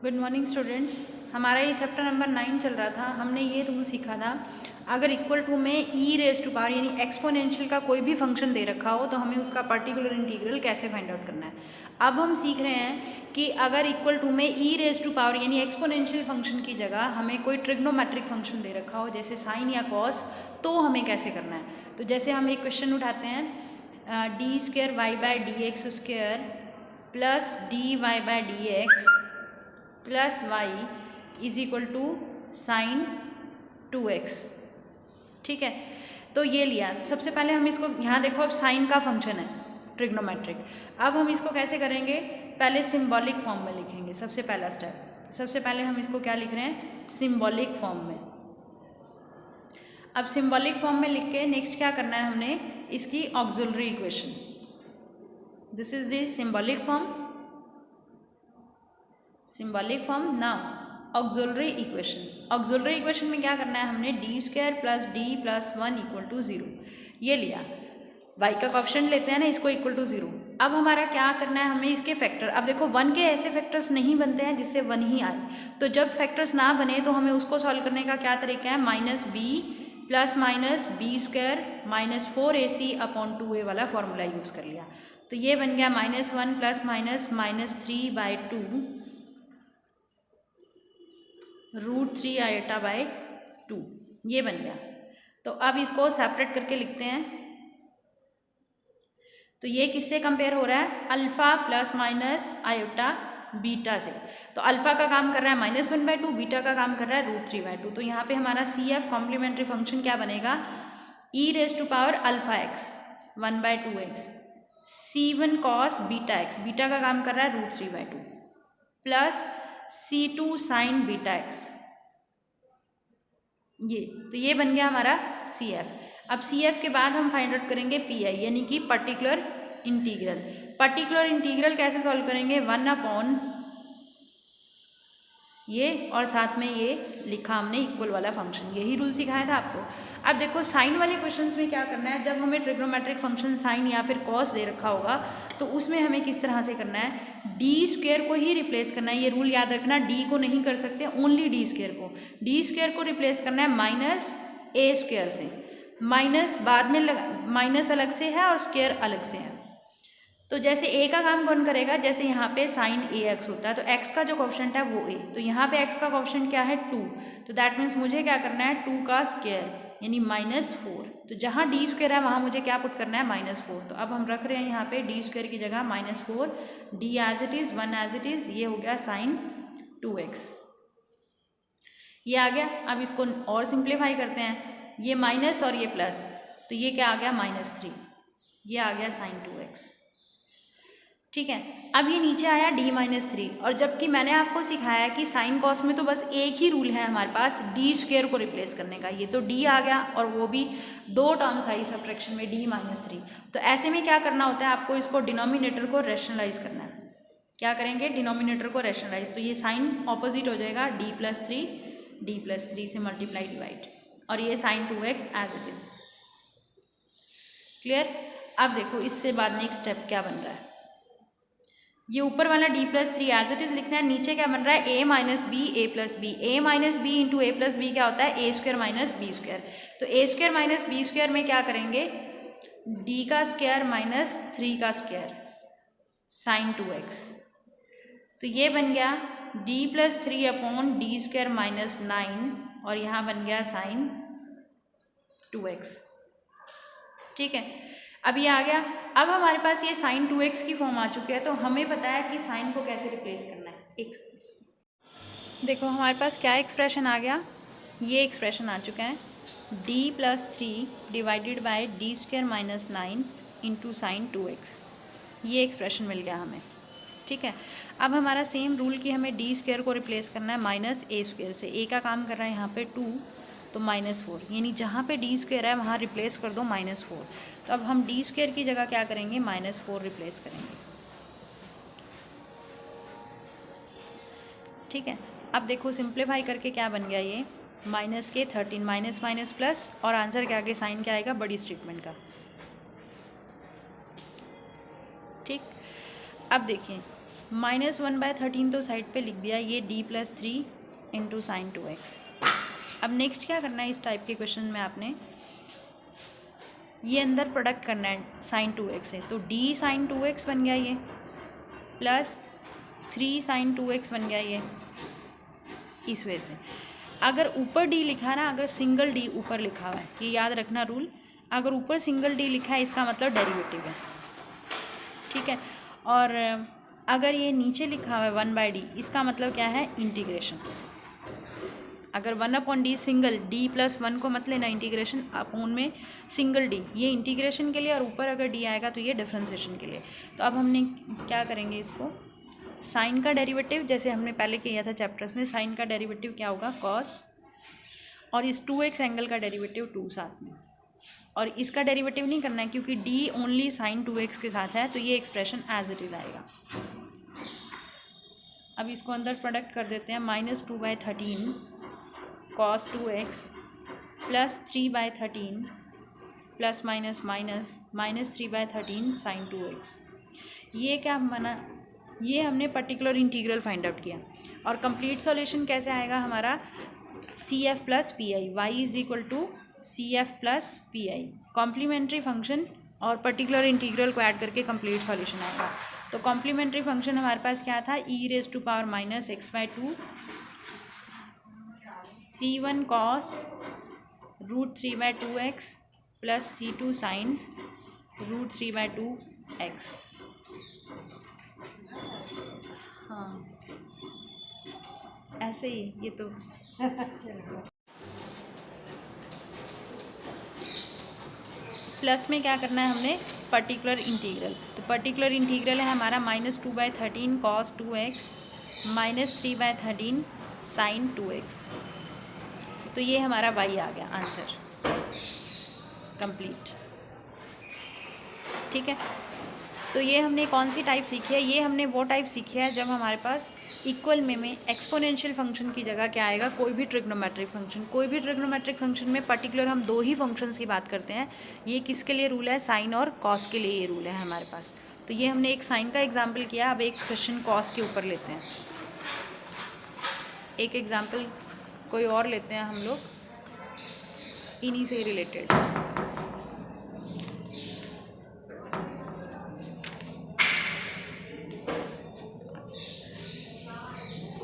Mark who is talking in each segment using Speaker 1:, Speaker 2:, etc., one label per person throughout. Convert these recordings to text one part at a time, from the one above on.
Speaker 1: Good morning students. हमारा ये chapter number 9 चल रहा था। हमने ये रूल सीखा था, अगर इक्वल टू में ई रेज टू पावर यानी एक्सपोनेंशियल का कोई भी फंक्शन दे रखा हो तो हमें उसका पर्टिकुलर इंटीग्रल कैसे फाइंड आउट करना है। अब हम सीख रहे हैं कि अगर इक्वल टू में ई रेज टू पावर यानी एक्सपोनेंशियल फंक्शन की जगह हमें कोई ट्रिग्नोमेट्रिक फंक्शन दे रखा हो जैसे साइन या कॉस, तो हमें कैसे करना है। तो जैसे हम एक क्वेश्चन उठाते हैं, D square Y by D X square plus D Y by D X plus Y is equal to sine 2x। ठीक है, तो ये लिया। सबसे पहले हम इसको, यहाँ देखो अब साइन का फंक्शन है ट्रिग्नोमेट्रिक। अब हम इसको कैसे करेंगे, पहले सिंबॉलिक फॉर्म में लिखेंगे। सबसे पहला स्टेप, सबसे पहले हम इसको क्या लिख रहे हैं, सिंबॉलिक फॉर्म में। अब सिंबॉलिक फॉर्म में लिख के नेक्स्ट क्या करना है, हमने इसकी auxiliary equation, this is the symbolic form. Symbolic form ना ऑक्सिलरी इक्वेशन। ऑक्सिलरी इक्वेशन में क्या करना है, हमने D square plus D plus 1 equal to 0 ये लिया। वाई का कोएफिशिएंट लेते हैं ना, इसको इक्वल टू 0। अब हमारा क्या करना है, हमें इसके फैक्टर, अब देखो 1 के ऐसे फैक्टर्स नहीं बनते हैं जिससे 1 ही आए। तो जब फैक्टर्स ना बने तो हमें उसको सॉल्व करने का क्या तरीका है, minus B plus minus B square minus 4ac upon 2a वाला फॉर्मूला यूज़ कर लिया। तो ये बन गया -1 प्लस माइनस -3/2 √3 आयोटा बाय 2, ये बन गया। तो अब इसको सेपरेट करके लिखते हैं। तो ये किससे कंपेयर हो रहा है, alpha plus minus iota beta से। तो अल्फा का काम कर रहा है -1/2, बीटा का काम कर रहा है √3/2। तो यहाँ पे हमारा CF कॉम्प्लीमेंट्री फंक्शन क्या बनेगा, e raise to power alpha x 1/2x C1 cos beta x, beta का काम कर रहा है √3/2 plus C2 sign beta x, ये। तो ये बन गया हमारा CF। अब CF के बाद हम फाइंड आउट करेंगे PI यानी कि पर्टिकुलर इंटीग्रल। पर्टिकुलर इंटीग्रल कैसे सॉल्व करेंगे, 1 अपॉन ये और साथ में ये लिखा हमने इक्वल वाला फंक्शन, यही रूल सिखाया था आपको। अब देखो साइन वाले क्वेश्चंस में क्या करना है, जब हमें ट्रिग्नोमेट्रिक फंक्शन साइन या फिर कॉस दे रखा होगा तो उसमें हमें किस तरह से करना है, डी स्क्वेयर को ही रिप्लेस करना है। ये रूल याद रखना, डी को नहीं कर सकते, ओनली डी स्क्वेयर को। डी स्क्वेयर को रिप्लेस करना है माइनस ए स्क्वेयर से, माइनस बाद में माइनस अलग से है और स्क्वेयर अलग से है। तो जैसे a का काम कौन करेगा, जैसे यहाँ पे साइन ax होता है तो x का जो कोएफिशिएंट है वो a, तो यहाँ पे x का कोएफिशिएंट क्या है 2। तो दैट मीन्स मुझे क्या करना है, 2 का स्क्वायर यानी -4। तो जहाँ डी स्क्वायर है वहाँ मुझे क्या पुट करना है, -4। तो अब हम रख रहे हैं यहाँ पे डी स्क्वायर की जगह -4, D as it is, 1 as it is, ये हो गया साइन 2x, ये आ गया। अब इसको और सिंप्लीफाई करते हैं, ये माइनस और ये प्लस, तो ये क्या आ गया -3, ये आ गया साइन 2x। ठीक है, अब ये नीचे आया d-3, और जबकि मैंने आपको सिखाया कि साइन कॉस में तो बस एक ही रूल है हमारे पास, डी स्क्वेयर को रिप्लेस करने का। ये तो d आ गया और वो भी 2 टर्म्स आई सब्ट्रैक्शन में d-3। तो ऐसे में क्या करना होता है, आपको इसको डिनोमिनेटर को रैशनलाइज करना है। क्या करेंगे, डिनोमिनेटर को रैशनलाइज। तो ये साइन ऑपोजिट हो जाएगा, d+3 से मल्टीप्लाई डिवाइड, और ये sine 2x as it is. Clear. अब देखो इससे बाद नेक्स्ट स्टेप क्या बन रहा है, ये ऊपर वाला d+3 एज इट इज लिखना है, नीचे क्या बन रहा है, a minus B A plus B. a minus B into A plus B क्या होता है, a square minus B square. तो a square minus B square में क्या करेंगे, d का स्क्वायर माइनस 3 का स्क्वायर साइन 2x। तो ये बन गया d+3 upon D square minus 9, और यहाँ बन गया साइन 2x। ठीक है, अब ये आ गया। अब हमारे पास ये साइन 2x की फॉर्म आ चुकी है, तो हमें पता है कि साइन को कैसे रिप्लेस करना है। एक देखो हमारे पास क्या एक्सप्रेशन आ गया, ये एक्सप्रेशन आ चुका है, d+3 divided by D square minus 9 into sine 2x, ये एक्सप्रेशन मिल गया हमें। ठीक है, अब हमारा सेम रूल कि हमें डी स्क्वायर को रिप्लेस करना है माइनस ए स्क्वायर से। a का काम कर रहा है यहाँ पे 2, तो -4, यानी जहाँ पे डी स्क्वायर है वहाँ रिप्लेस कर दो -4। तो अब हम डी स्क्वायर की जगह क्या करेंगे, -4 रिप्लेस करेंगे। ठीक है, अब देखो सिंप्लीफाई करके क्या बन गया, ये माइनस के 13, माइनस माइनस प्लस, और आंसर के आगे साइन क्या आएगा, बड़ी स्टेटमेंट का। ठीक, अब देखिए -1/13 तो साइड पे लिख दिया, ये d+3 इंटू साइन 2x। अब नेक्स्ट क्या करना है इस टाइप के क्वेश्चन में, आपने ये अंदर प्रोडक्ट करना है साइन 2x से, तो d साइन 2x बन गया ये, प्लस 3 साइन 2x बन गया ये, इस वजह से। अगर ऊपर d लिखा है ना, अगर सिंगल d ऊपर लिखा हुआ है, ये याद रखना रूल, अगर ऊपर सिंगल d लिखा है इसका मतलब डेरिवेटिव है, ठीक है। और अगर ये नीचे लिखा हुआ है 1/d, इसका मतलब क्या है, इंटीग्रेशन। अगर 1/d सिंगल, d+1 को मत लेना इंटीग्रेशन अपॉन में सिंगल d, ये इंटीग्रेशन के लिए, और ऊपर अगर d आएगा तो ये डिफरेंशिएशन के लिए। तो अब हमने क्या करेंगे, इसको साइन का डेरिवेटिव, जैसे हमने पहले किया था चैप्टर्स में, साइन का डेरिवेटिव क्या होगा, कॉस, और इस 2x एंगल का डेरिवेटिव 2 साथ में, और इसका डेरिवेटिव नहीं करना है क्योंकि d ओनली साइन 2x के साथ है, तो ये एक्सप्रेशन एज इट इज़ आएगा। अब इसको अंदर प्रोडक्ट कर देते हैं, -2/13 cos 2x plus 3/13 plus minus minus -3/13 sine 2x। ये क्या बना, ये हमने पर्टिकुलर इंटीग्रल फाइंड आउट किया। और कंप्लीट सॉल्यूशन कैसे आएगा हमारा, CF plus PI, y is equal to CF plus PI, complementary function और पर्टिकुलर इंटीग्रल को ऐड करके कंप्लीट सॉल्यूशन आएगा। तो कॉम्प्लीमेंट्री फंक्शन हमारे पास क्या था, e⁻⁻x/2 C1 cos √3/2x plus C2 sign √3/2x। हाँ ऐसे ही ये तो प्लस में क्या करना है हमने, पर्टिकुलर इंटीग्रल। तो पर्टिकुलर इंटीग्रल है हमारा -2/13 cos 2x -3/13 साइन 2x। तो ये हमारा y आ गया आंसर कंप्लीट, ठीक है। तो ये हमने कौन सी टाइप सीखी है, ये हमने वो टाइप सीखी है जब हमारे पास इक्वल में एक्सपोनेंशियल फंक्शन की जगह क्या आएगा, कोई भी ट्रिग्नोमेट्रिक फंक्शन। कोई भी ट्रिग्नोमेट्रिक फंक्शन में पर्टिकुलर हम 2 ही फंक्शंस की बात करते हैं। ये किसके लिए रूल है, साइन और कॉस के लिए ये रूल है हमारे पास। तो ये हमने एक साइन का एग्जाम्पल किया, अब एक क्वेश्चन कॉस के ऊपर लेते हैं, एक एग्जाम्पल कोई और लेते हैं हम लोग इन्हीं से रिलेटेड।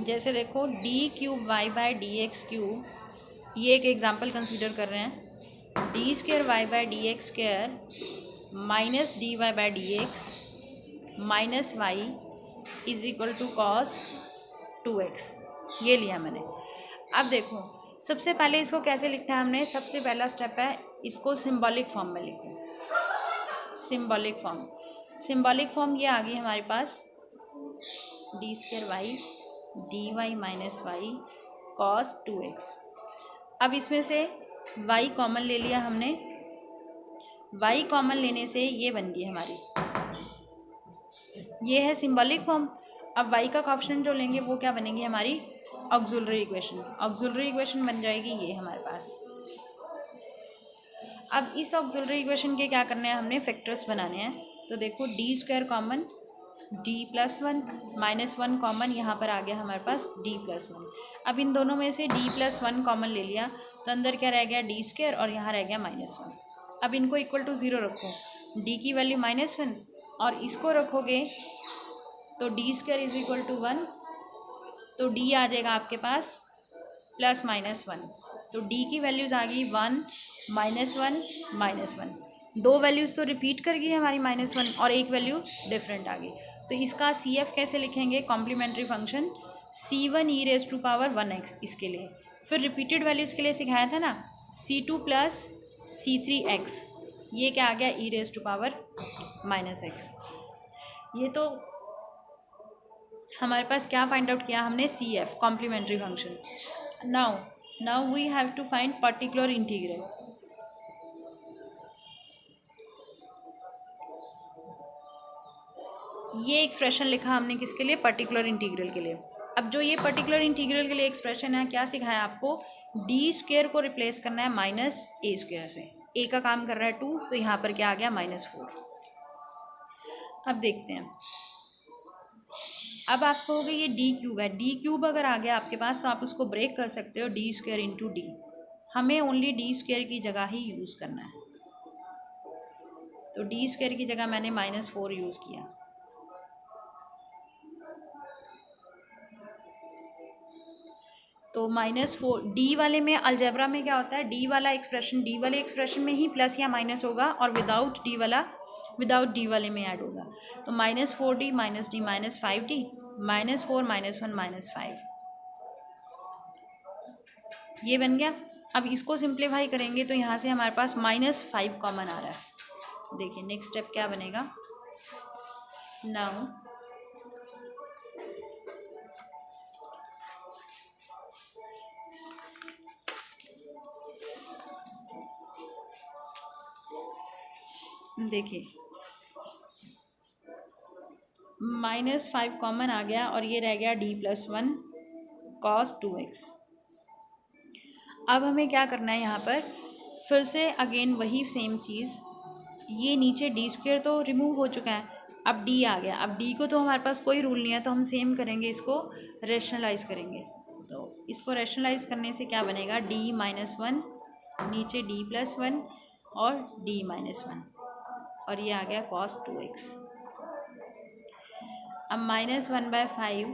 Speaker 1: जैसे देखो d³ y/dx³, ये एक एग्जांपल कंसीडर कर रहे हैं, d² y/dx² minus dy/dx minus y is equal to cos 2x, ये लिया मैंने। अब देखो सबसे पहले इसको कैसे लिखना है हमने, सबसे पहला स्टेप है इसको सिंबॉलिक फॉर्म में लिखो। सिंबॉलिक फॉर्म ये आ गई हमारे पास, d² y dy minus y cos 2x। अब इसमें से y कॉमन ले लिया हमने, y कॉमन लेने से ये बन गई हमारी, ये है सिंबॉलिक फॉर्म। अब y का कोएफिशिएंट जो लेंगे वो क्या बनेंगे हमारी, ऑक्सिलरी इक्वेशन। ऑक्सिलरी इक्वेशन बन जाएगी ये हमारे पास। अब इस ऑक्सिलरी इक्वेशन के क्या करने हैं, हमने फैक्टर्स बनाने हैं। तो देखो d² कॉमन, d+1 -1 कॉमन, यहाँ पर आ गया हमारे पास d+1। अब इन दोनों में से d+1 कॉमन ले लिया तो अंदर क्या रह गया, d² और यहाँ रह गया -1। अब इनको इक्वल टू 0 रखो, d की वैल्यू -1 और इसको रखोगे तो d² इज इक्वल टू 1, तो d आ जाएगा आपके पास +-1। तो d की वैल्यूज़ आ गई 1 -1 -1, 2 वैल्यूज़ तो रिपीट कर गई हमारी -1 और एक वैल्यू डिफरेंट आ गई। तो इसका CF कैसे लिखेंगे, कॉम्प्लीमेंट्री फंक्शन C1e⁻1x इसके लिए। फिर रिपीटेड वैल्यूज़ के लिए सिखाया था ना, C2 + C3x, ये क्या आ गया e⁻−x। ये तो हमारे पास क्या फाइंड आउट किया हमने, CF complementary function. Now we have to find particular integral. ये एक्सप्रेशन लिखा हमने किसके लिए, पर्टिकुलर इंटीग्रल के लिए। अब जो ये पर्टिकुलर इंटीग्रल के लिए एक्सप्रेशन है, क्या सिखाया आपको, d² को रिप्लेस करना है -a² से। a का काम कर रहा है 2, तो यहाँ पर क्या आ गया -4। अब देखते हैं अब आप कहोगे ये डी क्यूब है, डी क्यूब अगर आ गया आपके पास तो आप उसको ब्रेक कर सकते हो डी स्क्वायर इंटू डी। हमें ओनली डी स्क्वायर की जगह ही यूज़ करना है, तो डी स्क्वायर की जगह मैंने -4 यूज़ किया। तो -4 डी वाले में अलजेब्रा में क्या होता है, डी वाला एक्सप्रेशन डी वाले एक्सप्रेशन में ही प्लस या माइनस होगा और विदाउट डी वाले में ऐड होगा। तो -4d -d -5d -4 -1 -5 ये बन गया। अब इसको सिंप्लीफाई करेंगे तो यहाँ से हमारे पास -5 कॉमन आ रहा है। देखिए नेक्स्ट स्टेप क्या बनेगा। नाउ देखिए -5 कॉमन आ गया और ये रह गया d+1 cos 2x। अब हमें क्या करना है, यहाँ पर फिर से अगेन वही सेम चीज़, ये नीचे डी स्क्वायर तो रिमूव हो चुका है, अब डी आ गया। अब डी को तो हमारे पास कोई रूल नहीं है तो हम सेम करेंगे, इसको रेशनलाइज करेंगे। तो इसको रेशनलाइज करने से क्या बनेगा, d-1 नीचे d+1 और d-1 और ये आ गया cos 2x। अब -1/5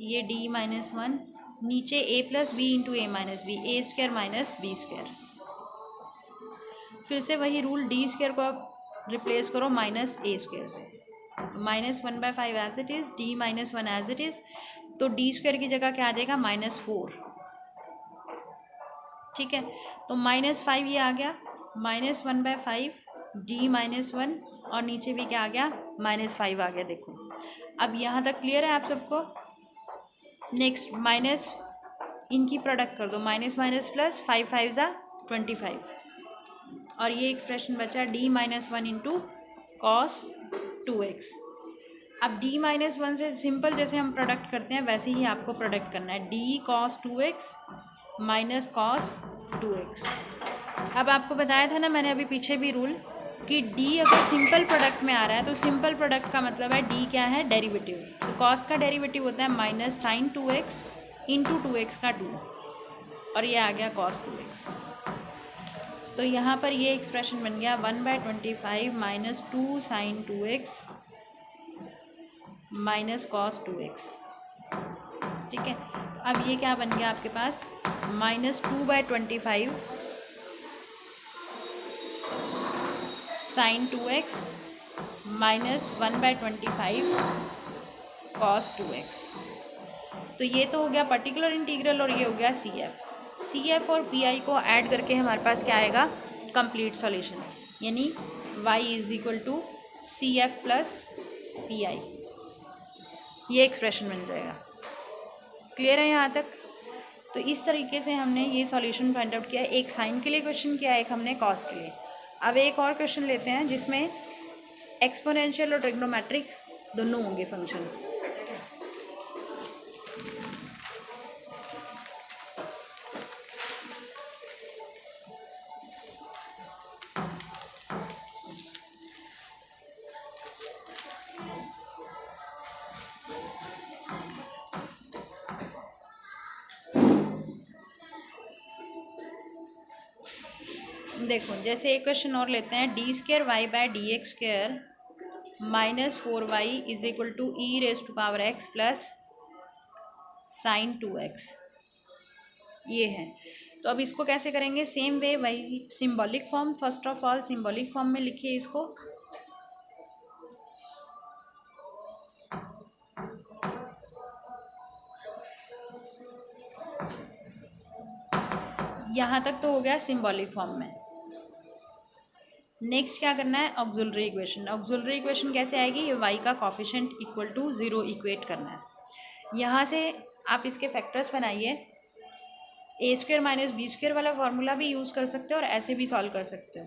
Speaker 1: ये d-1 नीचे a+b into a-b, a square minus b square. फिर से वही रूल, डी स्क्वायर को आप रिप्लेस करो -a स्क्वायर से। -1/5 as it is, d-1 as it is, तो डी स्क्वायर की जगह क्या आ जाएगा -4। ठीक है, तो -5 ये आ गया, -1/5 d-1 और नीचे भी क्या आ गया, -5 आ गया। देखो अब यहाँ तक क्लियर है आप सबको। नेक्स्ट माइनस इनकी प्रोडक्ट कर दो, -+ 5 5 ज़ा 25 और ये एक्सप्रेशन बचा d-1 इंटू cos 2x। अब d-1 से सिंपल जैसे हम प्रोडक्ट करते हैं वैसे ही आपको प्रोडक्ट करना है, d cos 2x minus cos 2x। अब आपको बताया था ना मैंने अभी पीछे भी रूल कि d अगर सिंपल प्रोडक्ट में आ रहा है तो सिंपल प्रोडक्ट का मतलब है d क्या है, डेरिवेटिव। तो cos का डेरिवेटिव होता है -sin 2x इंटू 2x का 2 और ये आ गया cos 2x। तो यहाँ पर ये एक्सप्रेशन बन गया 1/25 -2 sin 2x minus cos 2x। ठीक है, अब ये क्या बन गया आपके पास, -2/25 sin 2x -1/25 cos 2x। तो ये तो हो गया पर्टिकुलर इंटीग्रल और ये हो गया सी एफ और पी आई को ऐड करके हमारे पास क्या आएगा, कंप्लीट सॉल्यूशन, यानी y = CF + PI। ये एक्सप्रेशन बन जाएगा। क्लियर है यहाँ तक। तो इस तरीके से हमने ये सॉल्यूशन फाइंड आउट किया। एक साइन के लिए क्वेश्चन किया, एक हमने कॉस के लिए। अब एक और क्वेश्चन लेते हैं जिसमें एक्सपोनेंशियल और ट्रिग्नोमेट्रिक दोनों होंगे फंक्शन। देखो जैसे एक क्वेश्चन और लेते हैं, d²y/dx² -4y = e⁻x + sin 2x ये है। तो अब इसको कैसे करेंगे, सेम वे वही symbolic form. First of all symbolic form में लिखिए इसको। यहाँ तक तो हो गया सिंबॉलिक फॉर्म में। नेक्स्ट क्या करना है, ऑक्सिलरी इक्वेशन। ऑक्सिलरी इक्वेशन कैसे आएगी, ये y का कॉफिशेंट = 0 इक्वेट करना है। यहाँ से आप इसके फैक्टर्स बनाइए। a² - b² वाला फार्मूला भी यूज़ कर सकते हो और ऐसे भी सॉल्व कर सकते हो।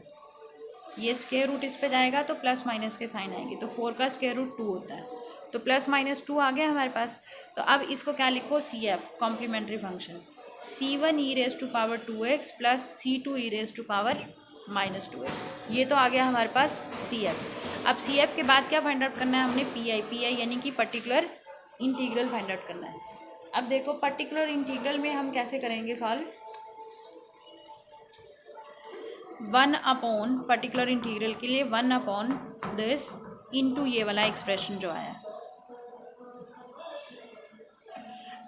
Speaker 1: ये स्क्वायर रूट इस पे जाएगा तो प्लस माइनस के साइन आएंगे, तो 4 का स्क्वायर रूट 2 होता है, तो +-2 आ गया हमारे पास। तो अब इसको क्या लिखो, CF complementary function, C1 e⁻²x + C2 e⁻²x। ये तो आ गया हमारे पास CF। अब CF के बाद क्या फाइंड आउट करना है हमने, PI यानी कि पर्टिकुलर इंटीग्रल फाइंड आउट करना है। अब देखो पर्टिकुलर इंटीग्रल में हम कैसे करेंगे सॉल्व, 1 अपॉन पर्टिकुलर इंटीग्रल के लिए 1/this इंटू ये वाला एक्सप्रेशन जो आया।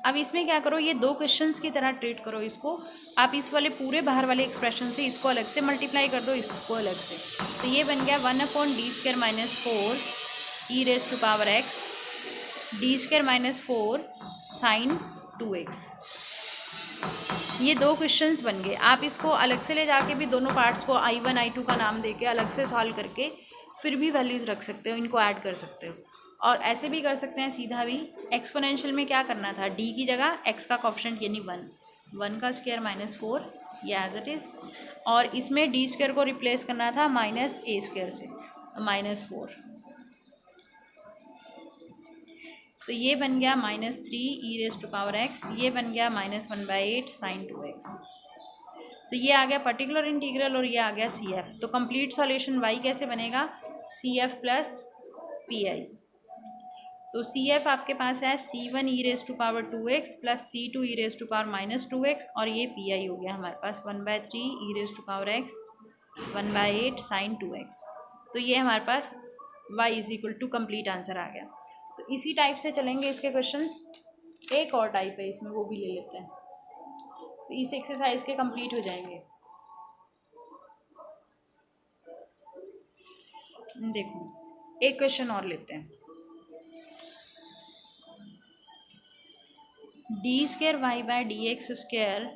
Speaker 1: अब इसमें क्या करो, ये दो क्वेश्चंस की तरह ट्रीट करो इसको। आप इस वाले पूरे बाहर वाले एक्सप्रेशन से इसको अलग से मल्टीप्लाई कर दो, इसको अलग से, तो ये बन गया 1/d² minus 4 e⁻x d² minus 4 sin 2x। ये दो क्वेश्चंस बन गए। आप इसको अलग से ले जाके भी दोनों पार्ट्स को I1 I2 का नाम देके अलग से सॉल्व करके फिर भी वैल्यूज़ रख सकते हो, इनको ऐड कर सकते हो। और ऐसे भी कर सकते हैं सीधा भी, एक्सपोनेंशियल में क्या करना था, d की जगह x का कोएफिशिएंट यानी 1 का स्क्वायर माइनस 4 ये एज इट इज़, और इसमें d² को रिप्लेस करना था -a² से -4, तो ये बन गया -3 e⁻x, ये बन गया -1/8 sin 2x। तो ये आ गया पर्टिकुलर इंटीग्रल और ये आ गया CF। तो कंप्लीट सॉल्यूशन y कैसे बनेगा, CF प्लस PI। तो CF आपके पास है C1 e⁻2x plus C2 e⁻−2x, और ये PI हो गया हमारे पास 1/3 e⁻x 1/8 sin 2x। तो ये हमारे पास y = कंप्लीट आंसर आ गया। तो इसी टाइप से चलेंगे इसके क्वेश्चंस। एक और टाइप है इसमें, वो भी ले लेते हैं, तो इस एक्सरसाइज के कंप्लीट हो जाएंगे। देखो एक क्वेश्चन और लेते हैं, d²y/dx²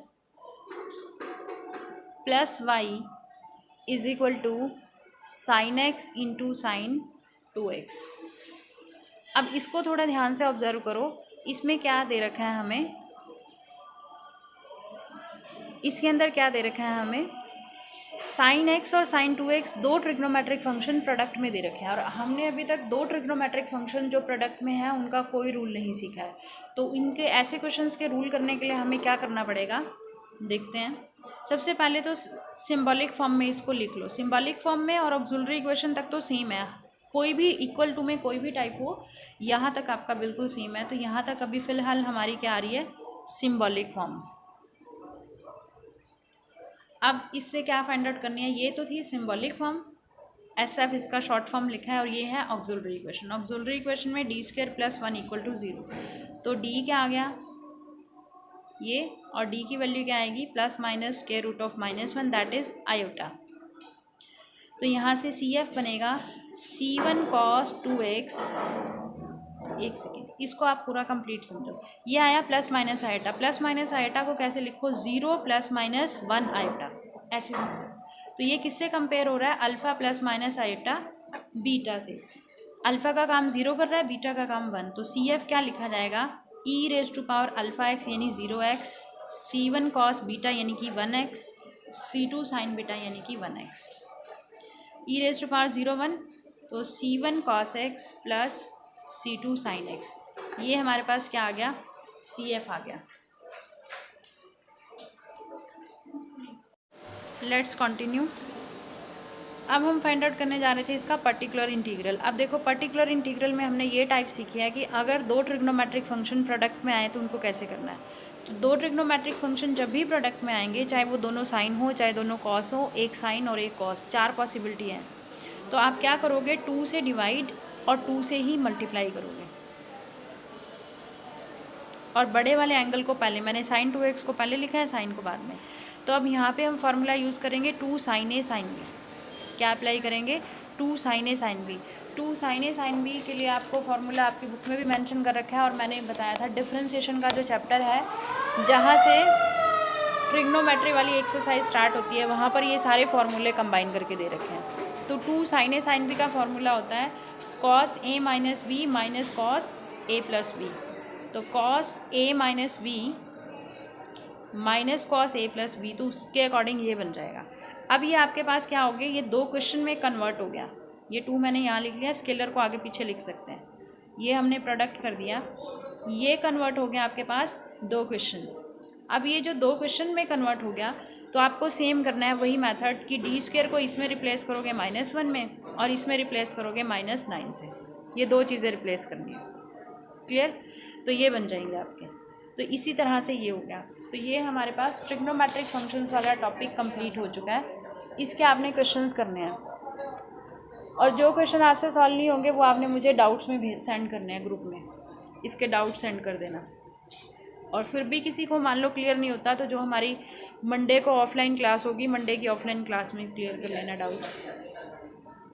Speaker 1: plus y = sin x into sin 2x। अब इसको थोड़ा ध्यान से ऑब्जर्व करो, इसमें क्या दे रखा है हमें, इसके अंदर क्या दे रखा है हमें, sin x और sin 2x दो ट्रिग्नोमेट्रिक फंक्शन प्रोडक्ट में दे रखे हैं, और हमने अभी तक दो ट्रिग्नोमेट्रिक फंक्शन जो प्रोडक्ट में है उनका कोई रूल नहीं सीखा है। तो इनके ऐसे क्वेश्चंस के रूल करने के लिए हमें क्या करना पड़ेगा, देखते हैं। सबसे पहले तो सिंबॉलिक फॉर्म में इसको लिख लो, सिंबॉलिक फॉर्म में और ऑक्सिलरी इक्वेशन तक तो सेम है, कोई भी इक्वल टू में कोई भी टाइप हो, यहाँ तक आपका बिल्कुल सेम है। तो यहाँ तक अभी फ़िलहाल हमारी क्या आ रही है, सिंबॉलिक फॉर्म। अब इससे क्या फाइंड आउट करनी है, ये तो थी सिंबॉलिक फॉर्म, SF इसका शॉर्ट फॉर्म लिखा है, और ये है ऑक्सिलरी इक्वेशन। ऑक्सिलरी इक्वेशन में d² + 1 = 0, तो d क्या आ गया ये, और d की वैल्यू क्या आएगी ±√(-1) दैट इज़ आयोटा। तो यहाँ से CF बनेगा C1 cos 2x, एक सेकेंड इसको आप पूरा कंप्लीट समझो, ये आया plus minus iota, plus minus iota को कैसे लिखो, 0 + -1 आयोटा, ऐसे समझो। तो ये किससे कंपेयर हो रहा है, alpha plus minus iota beta से। अल्फ़ा का काम 0 कर रहा है, बीटा का काम 1, तो CF क्या लिखा जाएगा, e⁻α(x) यानी 0x, C1 cos बीटा यानी कि 1x, C2 sin बीटा यानी कि 1x, e⁻01, तो C1 cos x plus C2 sin x, ये हमारे पास क्या आ गया, CF आ गया। Let's continue. अब हम फाइंड आउट करने जा रहे थे इसका पर्टिकुलर इंटीग्रल। अब देखो पर्टिकुलर इंटीग्रल में हमने ये टाइप सीखी है कि अगर दो ट्रिग्नोमेट्रिक फंक्शन प्रोडक्ट में आए तो उनको कैसे करना है। तो दो ट्रिग्नोमेट्रिक फंक्शन जब भी प्रोडक्ट में आएंगे, चाहे वो दोनों साइन हो चाहे दोनों कॉस हो, एक साइन और एक कॉस, 4 पॉसिबिलिटी हैं, तो आप क्या करोगे, 2 से डिवाइड और 2 से ही मल्टीप्लाई करोगे। और बड़े वाले एंगल को पहले, मैंने sin 2x को पहले लिखा है, साइन को बाद में। तो अब यहाँ पे हम फार्मूला यूज़ करेंगे 2 sin a sin b। क्या अप्लाई करेंगे, 2 sin a sin b। 2 sin a sin b के लिए आपको फार्मूला आपकी बुक में भी मेंशन कर रखा है, और मैंने बताया था डिफरेंशिएशन का जो चैप्टर है, जहाँ से ट्रिग्नोमेट्री वाली एक्सरसाइज स्टार्ट होती है, वहाँ पर ये सारे फार्मूले कंबाइन करके दे रखे हैं। तो 2 sin a sin b का फार्मूला होता है cos a minus b minus cos a plus b। तो cos a minus b minus cos a plus b, तो उसके अकॉर्डिंग ये बन जाएगा। अब ये आपके पास क्या हो गया, ये दो क्वेश्चन में कन्वर्ट हो गया। ये 2 मैंने यहाँ लिख लिया, स्केलर को आगे पीछे लिख सकते हैं, ये हमने प्रोडक्ट कर दिया, ये कन्वर्ट हो गया आपके पास दो क्वेश्चंस। अब ये जो दो क्वेश्चन में कन्वर्ट हो गया, तो आपको सेम करना है वही मेथड कि d² को इसमें रिप्लेस करोगे -1 में, और इसमें रिप्लेस करोगे -9 से। ये दो चीज़ें रिप्लेस करनी है। क्लियर। तो ये बन जाएंगे आपके। तो इसी तरह से ये हो गया। तो ये हमारे पास ट्रिग्नोमेट्रिक फंक्शंस वाला टॉपिक कंप्लीट हो चुका है। इसके आपने क्वेश्चंस करने हैं, और जो क्वेश्चन आपसे सॉल्व नहीं होंगे वो आपने मुझे डाउट्स में सेंड करने हैं ग्रुप में, इसके डाउट सेंड कर देना। और फिर भी किसी को मान लो क्लियर नहीं होता तो जो हमारी मंडे को ऑफलाइन क्लास होगी, मंडे की ऑफलाइन क्लास में क्लियर कर लेना डाउट्स।